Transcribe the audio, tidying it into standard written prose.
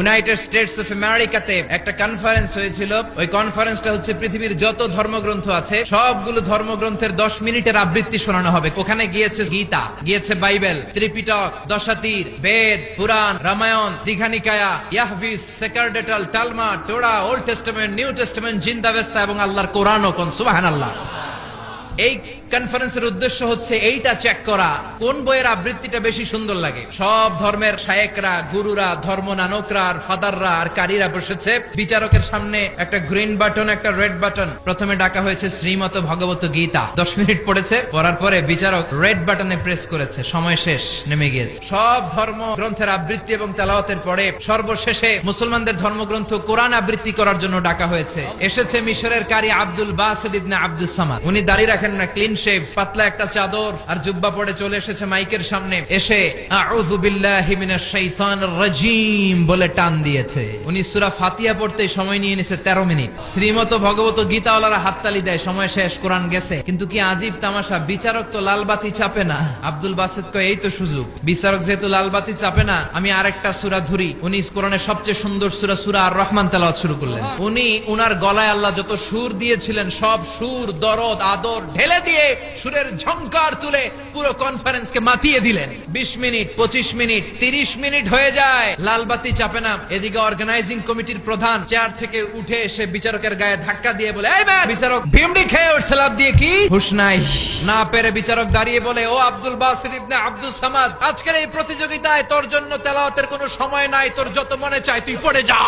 United states of আমেরিকাতে একটা conference হয়েছিল। ওই কনফারেন্সটা হচ্ছে পৃথিবীর যত ধর্মগ্রন্থ আছে সবগুলো ধর্মগ্রন্থের 10 মিনিটের আবৃত্তি শোনানো হবে। ওখানে গিয়েছে গীতা, গিয়েছে বাইবেল, ত্রিপিটক, দশাতীর, বেদ, পুরাণ, রামায়ণ, দীঘানিকায়া, ইয়াহভিস, সেকারডেটাল, টালমা, Torah, Old Testament, New Testament, জিন্দাবেস্তা এবং আল্লাহর কোরআনও। কোন সুবহানাল্লাহ। এই কনফারেন্সের উদ্দেশ্য হচ্ছে এইটা চেক করা কোন বইয়ের আবৃত্তিটা বেশি সুন্দর লাগে। সব ধর্মের শায়েকরা, গুরুরা, ধর্ম নানকরা আর ফাদাররা আর কারীরা বসেছে। বিচারকের সামনে একটা গ্রিন বাটন, একটা রেড বাটন। প্রথমে ডাকা হয়েছে শ্রীমত ভগবত গীতা। 10 মিনিট পড়েছে, পড়ার পরে বিচারক রেড বাটনে প্রেস করেছে, সময় শেষ, নেমে গিয়েছে। সব ধর্ম গ্রন্থের আবৃত্তি এবং তেলাওয়াতের পরে সর্বশেষে মুসলমানদের ধর্মগ্রন্থ কোরআন আবৃত্তি করার জন্য ডাকা হয়েছে। এসেছে মিশরের কারি আব্দুল বাসিত ইবনে আব্দুস সামাদ। উনি দাড়ি রাখেন না, ক্লিন শেভ, পাতলা একটা চাদর আর জুব্বা পরে চলে এসেছে মাইকের সামনে। এসে আউযু বিল্লাহি মিনাশ শাইতানির রাজীম বলে টান দিয়েছে। উনি সূরা ফাতিহা পড়তে সময় নিয়ে নিয়েছে 13 মিনিট। শ্রীমত ভগবত গীতাওয়ালারা হাততালি দেয়, সময় শেষ, কোরআন গেছে। কিন্তু কি আজীব তামাশা, বিচারক তো লালবাতি চাপে না। আব্দুল বাসিত কয় এই তো সুযোগ, বিচারক যেহেতু লালবাতি চাপে না, আমি আরেকটা সূরা ধরি। উনি কোরআনের সবচেয়ে সুন্দর সূরা আর রহমান তেলাওয়াত শুরু করলেন। উনি উনার গলায় আল্লাহ যত সুর দিয়েছিলেন সব সুর, দরদ, আদর ঢেলে দিয়ে সুরের ঝংকার তুলে পুরো কনফারেন্সকে মাতিয়ে দিলেন। 20 মিনিট, 25 মিনিট, 30 মিনিট হয়ে যায়, লালবাতি চাপে না। এদিকে অর্গানাইজিং কমিটির প্রধান চেয়ার থেকে উঠে এসে বিচারকের গায়ে ধাক্কা দিয়ে বলে, এই ম্যান! বিচারক ভিমড়ি খেয়ে উঠছে লাফ দিয়ে, কি হুঁশ নাই। না পেরে বিচারক দাঁড়িয়ে বলে, ও আব্দুল বাসিত ইবনে আব্দুস সামাদ, আজকের এই প্রতিযোগিতায় তোর জন্য তেলাওয়াতের কোনো সময় নাই, তোর যত মনে চায় তুই পড়ে যা।